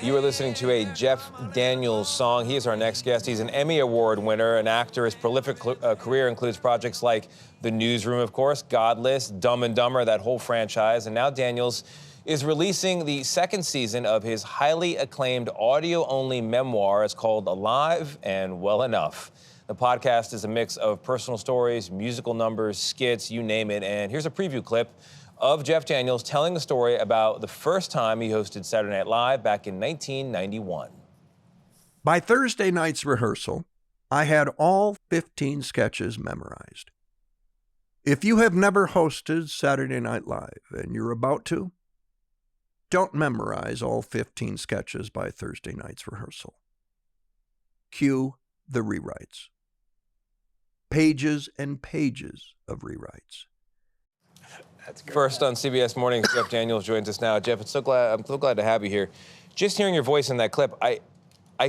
You are listening to a Jeff Daniels song. He is our next guest. He's an Emmy Award winner, an actor. His prolific career includes projects like The Newsroom, of course, Godless, Dumb and Dumber, that whole franchise. And now Daniels is releasing the second season of his highly acclaimed audio-only memoir. It's called Alive and Well Enough. The podcast is a mix of personal stories, musical numbers, skits, you name it. And here's a preview clip of Jeff Daniels telling a story about the first time he hosted Saturday Night Live back in 1991. By Thursday night's rehearsal, I had all 15 sketches memorized. If you have never hosted Saturday Night Live and you're about to, don't memorize all 15 sketches by Thursday night's rehearsal. Cue the rewrites. Pages and pages of rewrites. That's great. First on CBS Mornings, Jeff Daniels joins us now. Jeff, I'm so glad to have you here. Just hearing your voice in that clip, I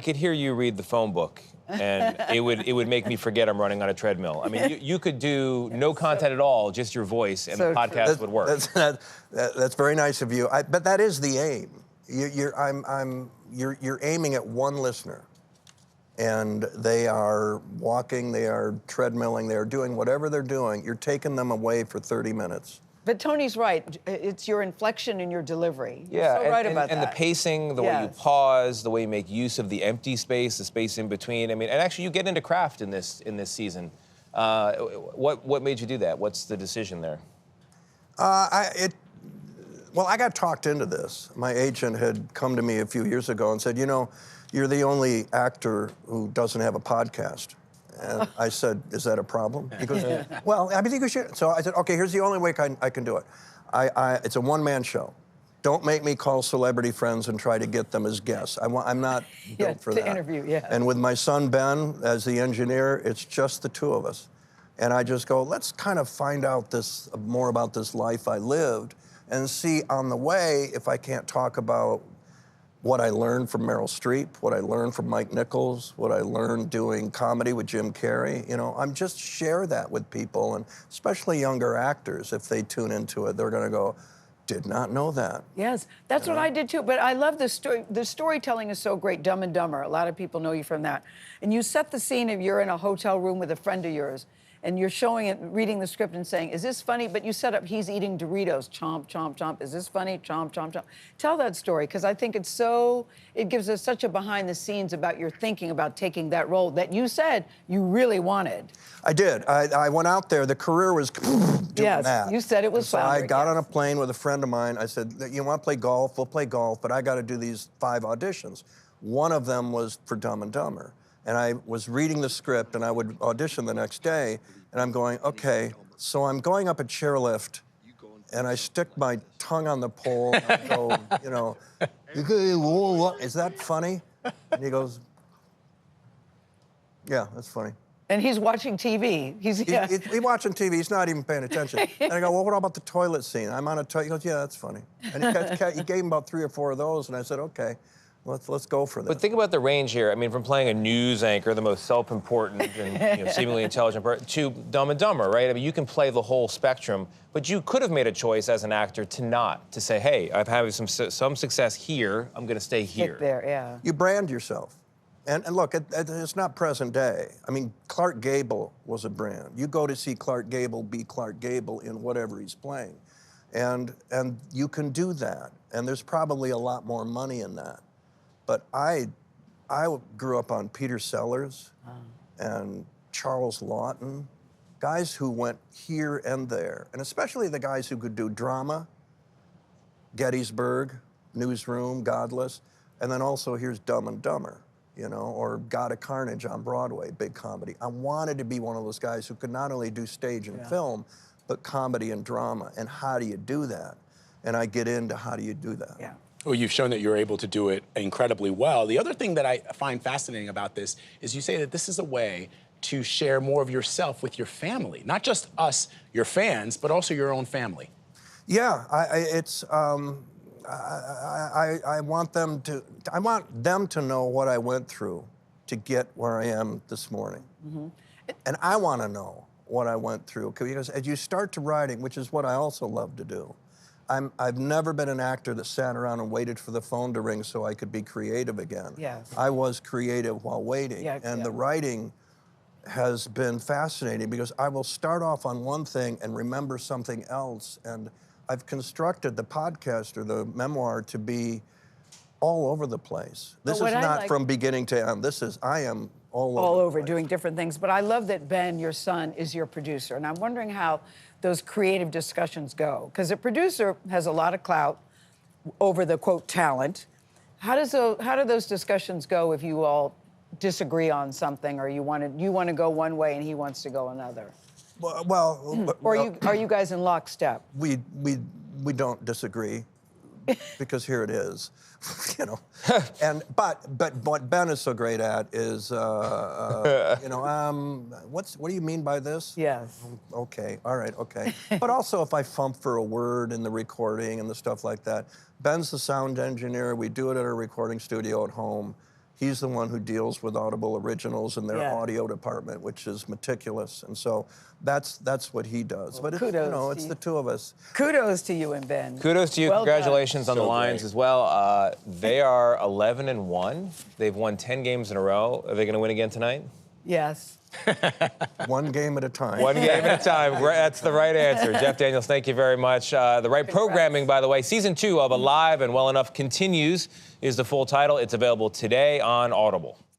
could hear you read the phone book, and it would make me forget I'm running on a treadmill. I mean, you could do no content at all, just your voice, and the podcast would work. That's very nice of you. But that is the aim. You're aiming at one listener, and they are walking, they are treadmilling, they are doing whatever they're doing. You're taking them away for 30 minutes. But Tony's right. It's your inflection and your delivery. Yeah, You're so right about that. And the pacing, the way you pause, the way you make use of the empty space, the space in between. I mean, and actually, you get into craft in this season. What made you do that? What's the decision there? Well, I got talked into this. My agent had come to me a few years ago and said, you know, you're the only actor who doesn't have a podcast. And I said, is that a problem? He goes, well, I think you should. So I said, okay, here's the only way I can do it. It's a one-man show. Don't make me call celebrity friends and try to get them as guests. I'm not built for that. To interview, And with my son, Ben, as the engineer, it's just the two of us. And I just go, let's kind of find out more about this life I lived and see on the way if I can't talk about what I learned from Meryl Streep, what I learned from Mike Nichols, what I learned doing comedy with Jim Carrey. You know, I'm just share that with people, and especially younger actors, if they tune into it, they're gonna go, did not know that. Yes, that's what I did too, but I love the story. The storytelling is so great, Dumb and Dumber. A lot of people know you from that. And you set the scene of you're in a hotel room with a friend of yours, and you're showing it, reading the script and saying, is this funny? But you set up, he's eating Doritos, chomp, chomp, chomp. Is this funny? Chomp, chomp, chomp. Tell that story, because I think it gives us such a behind the scenes about your thinking about taking that role that you said you really wanted. I did. I went out there, the career was doing that. You said it was fun. So I got on a plane with a friend of mine. I said, you want to play golf? We'll play golf, but I got to do these 5 auditions. One of them was for Dumb and Dumber. And I was reading the script, and I would audition the next day, and I'm going, okay, so I'm going up a chairlift, and I stick my tongue on the pole, and I go, you know, is that funny? And he goes, yeah, that's funny. And he's watching TV. He's watching TV, he's not even paying attention. And I go, well, what about the toilet scene? I'm on a toilet. He goes, yeah, that's funny. And he gave him about 3 or 4 of those, and I said, okay. Let's go for that. But think about the range here. I mean, from playing a news anchor, the most self-important and seemingly intelligent person, to Dumb and Dumber, right? I mean, you can play the whole spectrum, but you could have made a choice as an actor to say, hey, I've had some success here, I'm going to stay here. Stick there, yeah. You brand yourself. And look, it's not present day. I mean, Clark Gable was a brand. You go to see Clark Gable be Clark Gable in whatever he's playing. And you can do that. And there's probably a lot more money in that. But I grew up on Peter Sellers and Charles Lawton, guys who went here and there, and especially the guys who could do drama, Gettysburg, Newsroom, Godless, and then also here's Dumb and Dumber, you know, or God of Carnage on Broadway, big comedy. I wanted to be one of those guys who could not only do stage and film, but comedy and drama. And how do you do that? And I get into how do you do that. Yeah. Well, you've shown that you're able to do it incredibly well. The other thing that I find fascinating about this is you say that this is a way to share more of yourself with your family, not just us, your fans, but also your own family. Yeah, I want them to know what I went through to get where I am this morning. Mm-hmm. And I want to know what I went through, because as you start to writing, which is what I also love to do, I've never been an actor that sat around and waited for the phone to ring so I could be creative again. Yes. I was creative while waiting. Yeah, and yeah. the writing has been fascinating because I will start off on one thing and remember something else. And I've constructed the podcast or the memoir to be all over the place. This is what I not like- from beginning to end. I am all over. all the over place. doing different things. But I love that Ben, your son, is your producer. And I'm wondering how those creative discussions go. Because a producer has a lot of clout over the, quote, talent. How do those discussions go if you all disagree on something or you want to go one way and he wants to go another? Or are you guys in lockstep? We don't disagree because here it is, you know. But what Ben is so great at is what do you mean by this? Yes. Okay, all right, okay. But also if I fump for a word in the recording and the stuff like that, Ben's the sound engineer. We do it at our recording studio at home. He's the one who deals with Audible Originals in their Yeah. audio department, which is meticulous. And so that's what he does. But it's, you kudos know, to it's you. the two of us. Kudos to you and Ben. Kudos to you. Well done. Congratulations on the So Lions great. as well. They are 11-1. They've won 10 games in a row. Are they going to win again tonight? Yes. One game at a time. One game at a time. That's the right answer. Jeff Daniels, thank you very much. The right programming, by the way. Season 2 of Alive and Well Enough continues is the full title. It's available today on Audible.